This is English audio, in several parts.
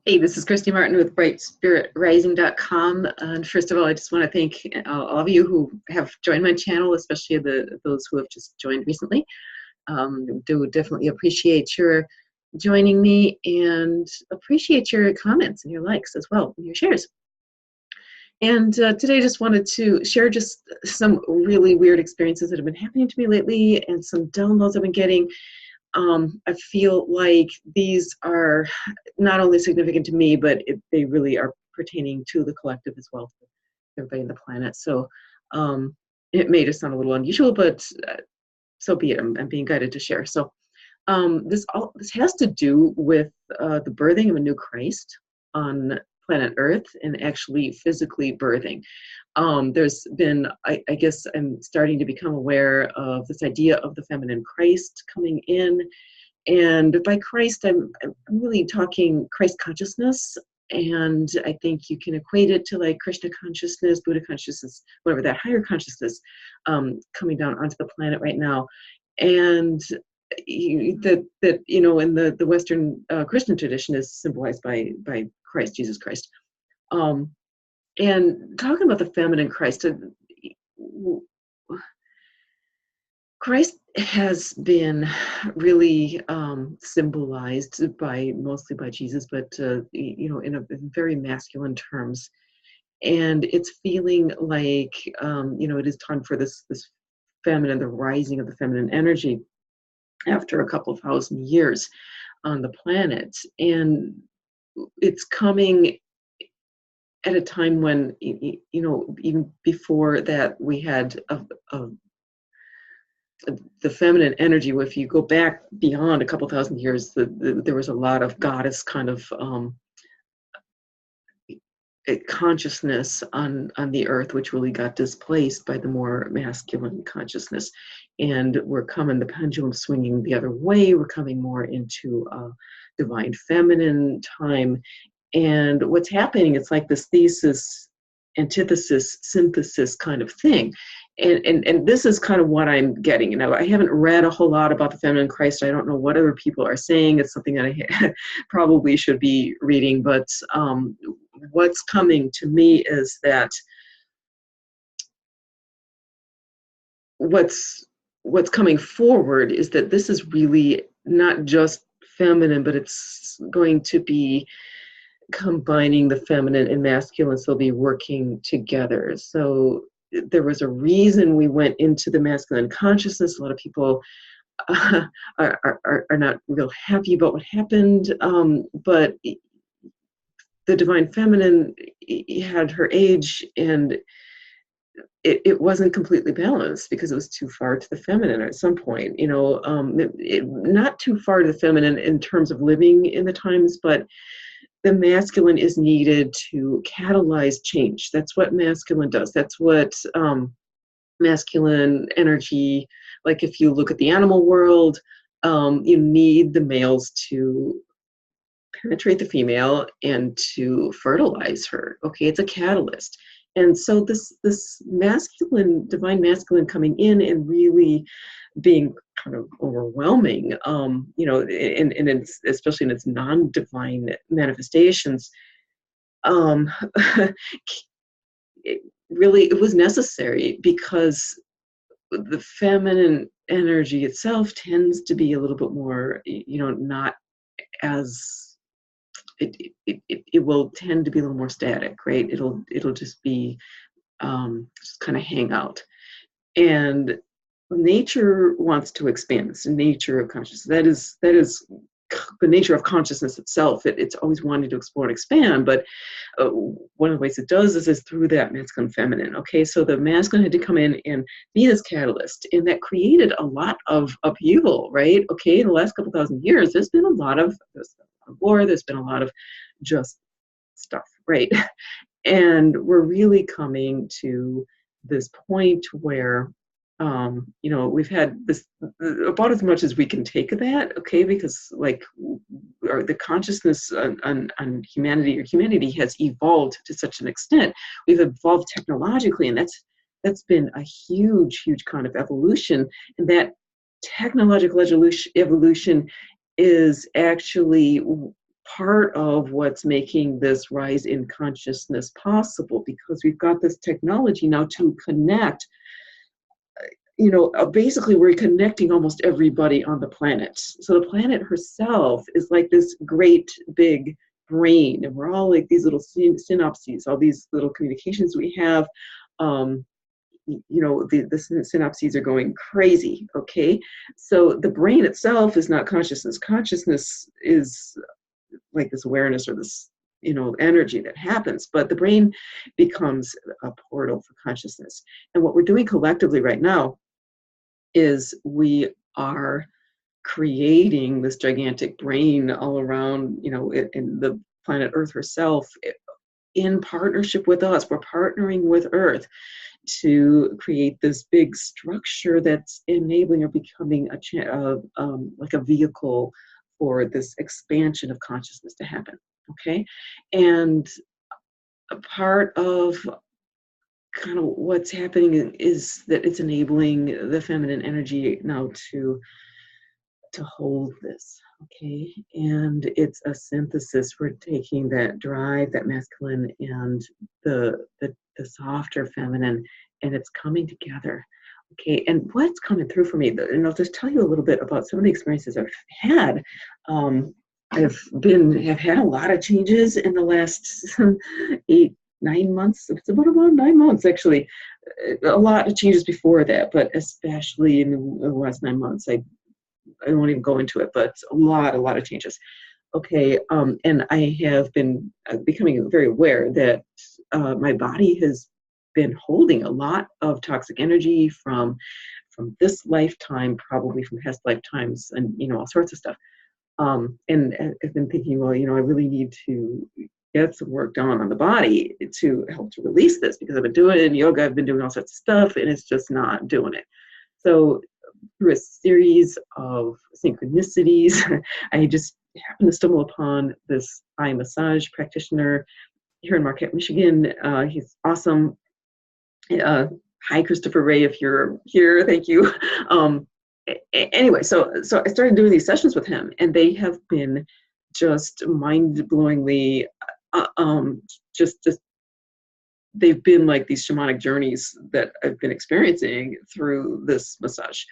Hey, this is Christie Martin with BrightSpiritRising.com. And first of all, I just want to thank all of you who have joined my channel, especially those who have just joined recently. Do definitely appreciate your joining me and appreciate your comments and your likes as well, and your shares. And today I just wanted to share just some really weird experiences that have been happening to me lately and some downloads I've been getting. I feel like these are not only significant to me, but they really are pertaining to the collective as well, to everybody on the planet. So it may just sound a little unusual, but so be it. I'm being guided to share. So this has to do with the birthing of a new Christ on planet Earth, and actually physically birthing. There's been, I guess I'm starting to become aware of this idea of the feminine Christ coming in. And by Christ, I'm really talking Christ consciousness. And I think you can equate it to like Krishna consciousness, Buddha consciousness, whatever, that higher consciousness coming down onto the planet right now. And that you know, in the Western Christian tradition is symbolized by Christ, Jesus Christ. And talking about the feminine Christ, Christ has been really symbolized mostly by Jesus, but you know, in very masculine terms. And it's feeling like you know, it is time for this feminine, the rising of the feminine energy after a couple of thousand years on the planet. And it's coming at a time when, you know, even before that, we had the feminine energy. If you go back beyond a couple thousand years, there was a lot of goddess kind of consciousness on the earth, which really got displaced by the more masculine consciousness. And we're coming, the pendulum swinging the other way. We're coming more into divine feminine time. And what's happening, it's like this thesis, antithesis, synthesis kind of thing. And this is kind of what I'm getting. You know, I haven't read a whole lot about the feminine Christ. I don't know what other people are saying. It's something that I probably should be reading. But what's coming to me is that what's coming forward is that this is really not just feminine, but it's going to be combining the feminine and masculine, so they'll be working together. So there was a reason we went into the masculine consciousness. A lot of people are not real happy about what happened, but the divine feminine had her age, and it wasn't completely balanced because it was too far to the feminine at some point. You know, not too far to the feminine in terms of living in the times, but the masculine is needed to catalyze change. That's what masculine does. That's what masculine energy, like if you look at the animal world, you need the males to penetrate the female and to fertilize her. Okay, it's a catalyst. And so this masculine, divine masculine coming in and really being kind of overwhelming, you know, and it's, especially in its non-divine manifestations, it was necessary because the feminine energy itself tends to be a little bit more, you know, not as, it will tend to be a little more static, right? It'll just be just kind of hang out. And nature wants to expand. It's the nature of consciousness. That is the nature of consciousness itself. It's always wanting to explore and expand, but one of the ways it does is through that masculine feminine. Okay, so the masculine had to come in and be this catalyst, and that created a lot of upheaval, right? Okay, in the last couple thousand years, there's been a lot of war, there's been a lot of just stuff, right? And we're really coming to this point where you know, we've had this about as much as we can take of that, okay, because like the consciousness on humanity, or humanity has evolved to such an extent. We've evolved technologically, and that's been a huge kind of evolution. And that technological evolution is actually part of what's making this rise in consciousness possible, because we've got this technology now to connect. Basically we're connecting almost everybody on the planet. So the planet herself is like this great big brain, and we're all like these little synapses, all these little communications we have. The synapses are going crazy. Okay, so the brain itself is not consciousness. Consciousness is like this awareness or this energy that happens, but the brain becomes a portal for consciousness. And what we're doing collectively right now is we are creating this gigantic brain all around, in the planet Earth herself, in partnership with us. We're partnering with Earth to create this big structure that's enabling or becoming like a vehicle for this expansion of consciousness to happen. Okay, and a part of kind of what's happening is that it's enabling the feminine energy now to hold this. Okay, and it's a synthesis. We're taking that drive, that masculine, and the softer feminine, and it's coming together. Okay, and what's coming through for me, and I'll just tell you a little bit about some of the experiences I've had. Have had a lot of changes in the last 8-9 months. It's about 9 months actually. A lot of changes before that, but especially in the last 9 months, I won't even go into it, but a lot of changes. Okay, and I have been becoming very aware that my body has been holding a lot of toxic energy from this lifetime, probably from past lifetimes, and all sorts of stuff. And I've been thinking, well, I really need to get some work done on the body to help to release this, because I've been doing yoga, I've been doing all sorts of stuff, and it's just not doing it. So through a series of synchronicities, I just happened to stumble upon this eye massage practitioner here in Marquette, Michigan. He's awesome. Hi, Christopher Ray, if you're here, thank you. Anyway, so I started doing these sessions with him, and they have been just mind-blowingly, just they've been like these shamanic journeys that I've been experiencing through this massage.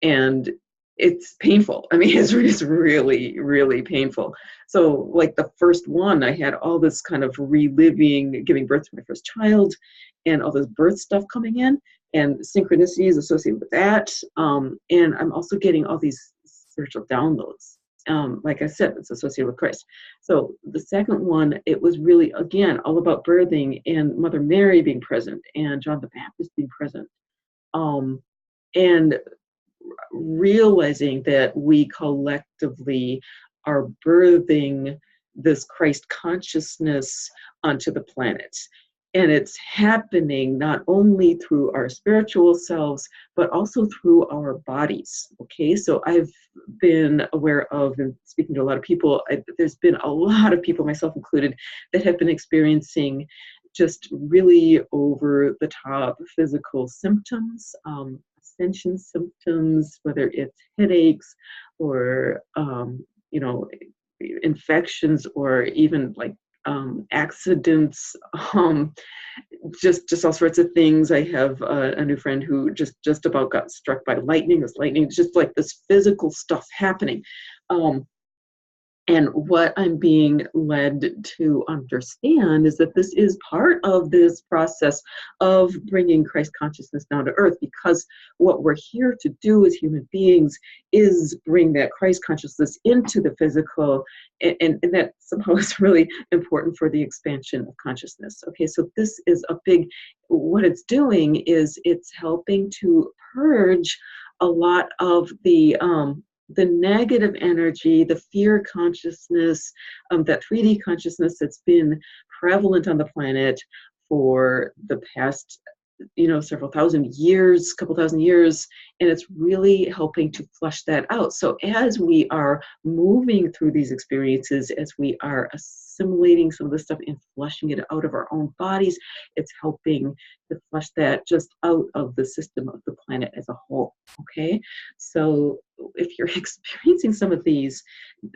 And it's painful. I mean, it's really, really painful. So like the first one, I had all this kind of reliving, giving birth to my first child, and all this birth stuff coming in, and synchronicities associated with that. And I'm also getting all these spiritual downloads. Like I said, it's associated with Christ. So the second one, it was really, again, all about birthing and Mother Mary being present and John the Baptist being present. And realizing that we collectively are birthing this Christ consciousness onto the planet. And it's happening not only through our spiritual selves, but also through our bodies. Okay, so I've been aware of, and speaking to a lot of people, there's been a lot of people, myself included, that have been experiencing just really over the top physical symptoms, ascension symptoms, whether it's headaches or, infections, or even like accidents, just all sorts of things. I have a new friend who just about got struck by lightning. This lightning, just like this physical stuff happening. And what I'm being led to understand is that this is part of this process of bringing Christ consciousness down to earth, because what we're here to do as human beings is bring that Christ consciousness into the physical, and that somehow is really important for the expansion of consciousness. Okay, so this is a big, what it's doing is it's helping to purge a lot of the negative energy, the fear consciousness, that 3D consciousness that's been prevalent on the planet for the past, several thousand years, couple thousand years, and it's really helping to flush that out. So as we are moving through these experiences, as we are assimilating some of this stuff and flushing it out of our own bodies, it's helping to flush that just out of the system of the planet as a whole. Okay, so if you're experiencing some of these,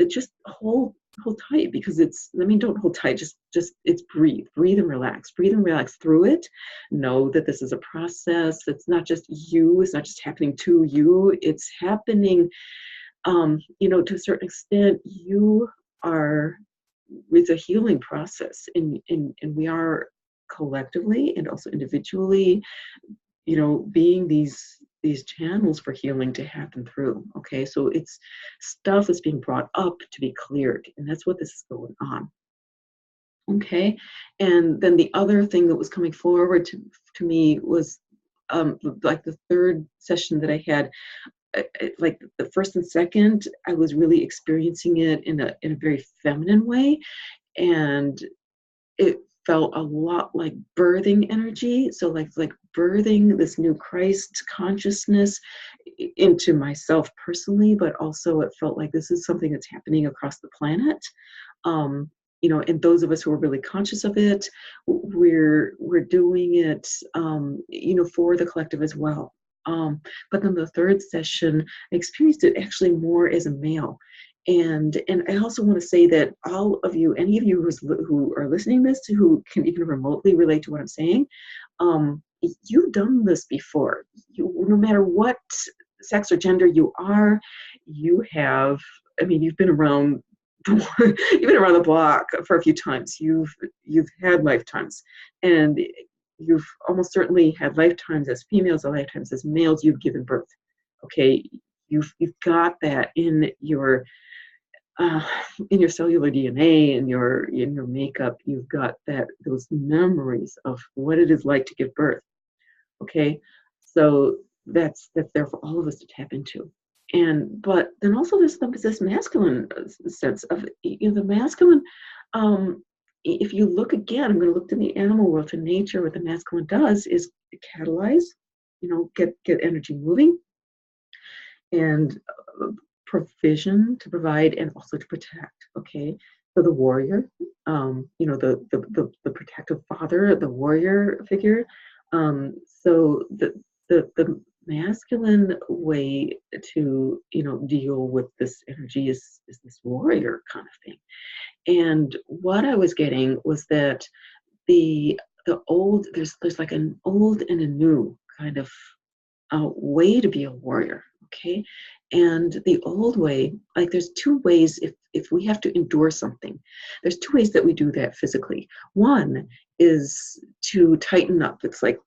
just hold hold tight, because don't hold tight, just it's breathe and relax through it. Know that this is a process. It's not just you, it's not just happening to you, it's happening, to a certain extent, it's a healing process, and we are collectively and also individually, being these channels for healing to happen through. Okay, so it's stuff that's being brought up to be cleared, and that's what this is going on. Okay, and then the other thing that was coming forward to me was, like the third session that I had, like the first and second, I was really experiencing it in a very feminine way, and it felt a lot like birthing energy. So like birthing this new Christ consciousness into myself personally, but also it felt like this is something that's happening across the planet. And those of us who are really conscious of it, we're doing it, for the collective as well. But then the third session, I experienced it actually more as a male. And I also want to say that all of you, any of you who are listening to this, who can even remotely relate to what I'm saying, you've done this before. No matter what sex or gender you are, you've been around. You've been around the block for a few times. You've had lifetimes, and you've almost certainly had lifetimes as females or lifetimes as males. You've given birth. Okay, you've got that in your cellular DNA, in your makeup. You've got those memories of what it is like to give birth. Okay, so that's there for all of us to tap into. But then also there's this masculine sense of, the masculine. If you look again, I'm going to look to the animal world, to nature. What the masculine does is catalyze, get energy moving, and provision, to provide, and also to protect. Okay, so the warrior, the protective father, the warrior figure. So the masculine way to deal with this energy is this warrior kind of thing. And what I was getting was that the old, there's like an old and a new kind of way to be a warrior. Okay, and the old way, like there's two ways. If we have to endure something, there's two ways that we do that physically. One is to tighten up. It's like,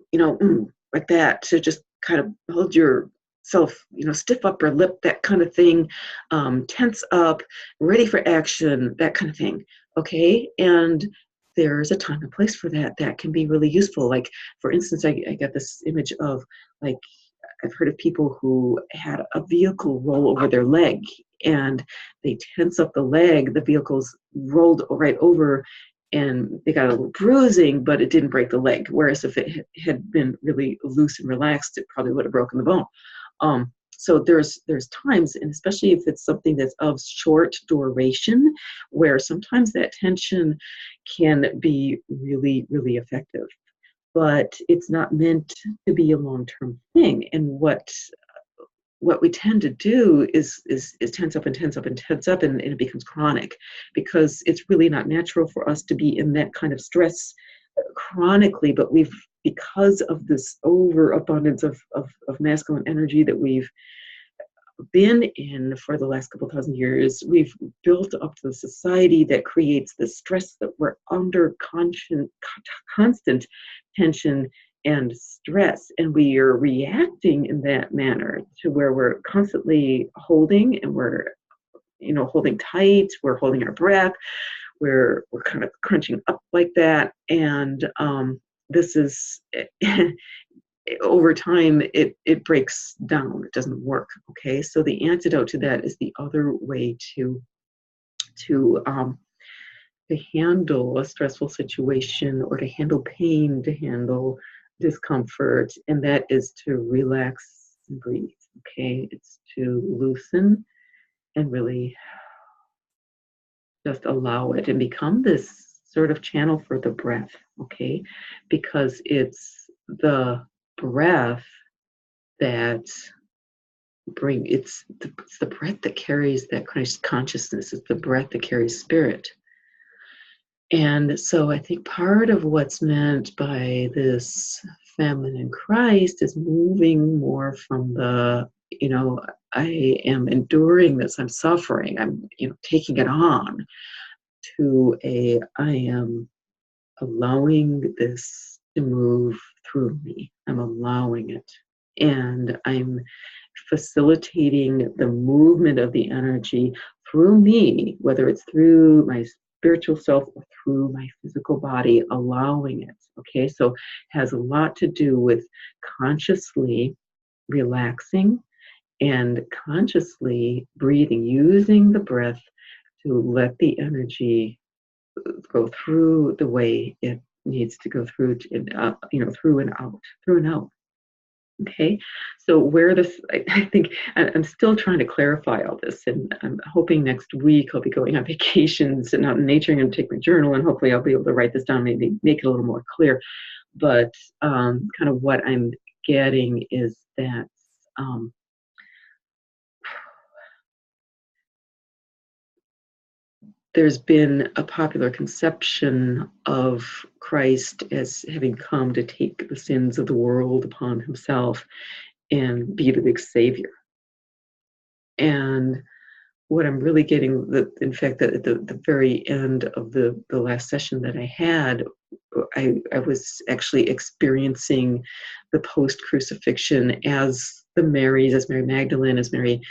like that, to just kind of hold yourself, stiff upper lip, that kind of thing, tense up, ready for action, that kind of thing. Okay, and there's a time and place for that. That can be really useful. Like, for instance, I got this image of, like, I've heard of people who had a vehicle roll over their leg, and they tense up the leg, the vehicle's rolled right over, and they got a little bruising, but it didn't break the leg. Whereas if it had been really loose and relaxed, it probably would have broken the bone. So there's times, and especially if it's something that's of short duration, where sometimes that tension can be really, really effective. But it's not meant to be a long-term thing. And what we tend to do is tense up and tense up and tense up, and it becomes chronic, because it's really not natural for us to be in that kind of stress chronically. But because of this overabundance of masculine energy that we've been in for the last couple thousand years, we've built up the society that creates the stress that we're under, constant tension and stress, and we are reacting in that manner, to where we're constantly holding, and we're holding tight, we're holding our breath, we're kind of crunching up like that. And this is over time, it breaks down. It doesn't work. Okay, so the antidote to that is the other way to handle a stressful situation, or to handle pain, to handle discomfort, and that is to relax and breathe. Okay, it's to loosen and really just allow it, and become this sort of channel for the breath. Okay, because it's the breath that it's the breath that carries that Christ consciousness. It's the breath that carries spirit. And so I think part of what's meant by this feminine Christ is moving more from the, I am enduring this, I'm suffering, I'm, taking it on, to I am allowing this to move through me. I'm allowing it. And I'm facilitating the movement of the energy through me, whether it's through my spiritual self or through my physical body, allowing it. Okay, so it has a lot to do with consciously relaxing and consciously breathing, using the breath to let the energy go through the way it needs to go through, through and out. Okay, so where this, I think I'm still trying to clarify all this, and I'm hoping next week I'll be going on vacations and out in nature and take my journal, and hopefully I'll be able to write this down, maybe make it a little more clear. But kind of what I'm getting is that there's been a popular conception of Christ as having come to take the sins of the world upon himself and be the big savior. And what I'm really getting, in fact, at the very end of the last session that I had, I was actually experiencing the post-crucifixion as the Marys, as Mary Magdalene, as Mary,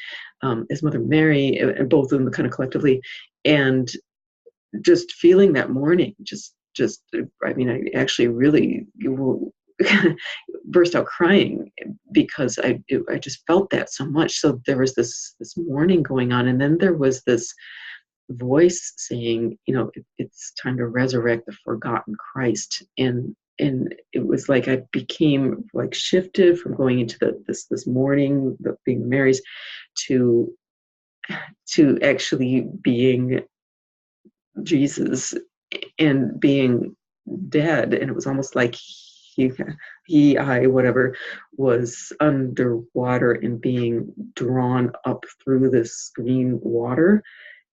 as Mother Mary, and both of them kind of collectively, and just feeling that mourning, I mean, I actually really burst out crying because I just felt that so much. So there was this mourning going on, and then there was this voice saying, it's time to resurrect the forgotten Christ, and it was like I became like shifted from going into this mourning, being Mary's, to actually being Jesus and being dead. And it was almost like I whatever was underwater and being drawn up through this green water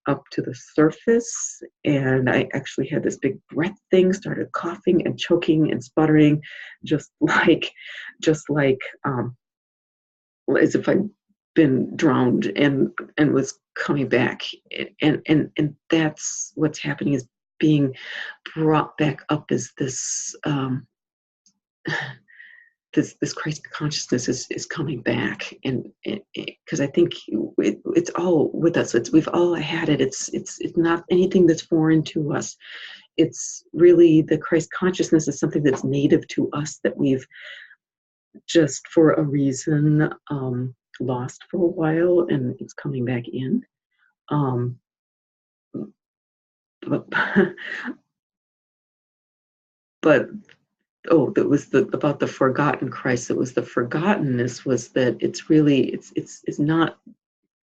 up to the surface. And I actually had this big breath thing, started coughing and choking and sputtering, just like as if I'd been drowned and was coming back. And that's what's happening, is being brought back up as this this Christ consciousness is coming back, and because I think it's all with us. We've all had it. It's not anything that's foreign to us. It's really the Christ consciousness is something that's native to us, that we've just for a reason lost for a while, and it's coming back in. But that was about the forgotten Christ. It was the forgottenness, was that it's really it's not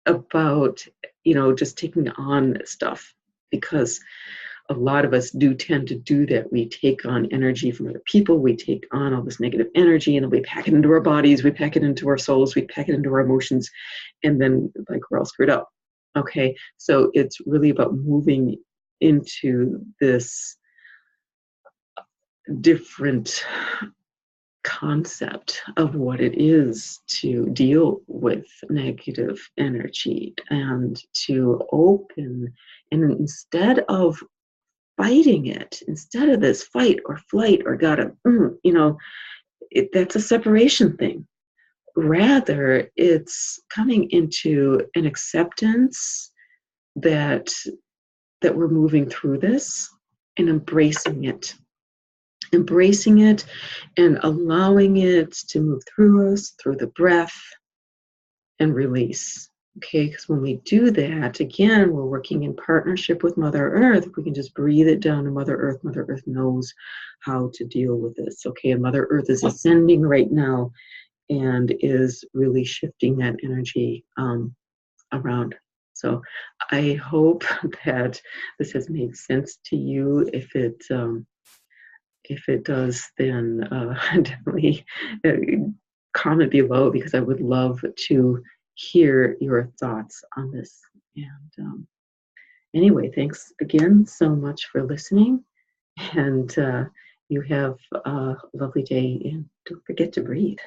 about just taking on stuff, because a lot of us do tend to do that. We take on energy from other people, we take on all this negative energy, and then we pack it into our bodies, we pack it into our souls, we pack it into our emotions, and then we're all screwed up. Okay, so it's really about moving into this different concept of what it is to deal with negative energy, and to open, and instead of fighting it, instead of this fight or flight or gotta, that's a separation thing. Rather, it's coming into an acceptance that we're moving through this, and embracing it and allowing it to move through us, through the breath, and release. Okay, because when we do that, again, we're working in partnership with Mother Earth. If we can just breathe it down to Mother Earth knows how to deal with this. Okay, and Mother Earth is ascending right now and is really shifting that energy around. So I hope that this has made sense to you. If it does, then definitely comment below, because I would love to hear your thoughts on this. And anyway, thanks again so much for listening. And you have a lovely day, and don't forget to breathe.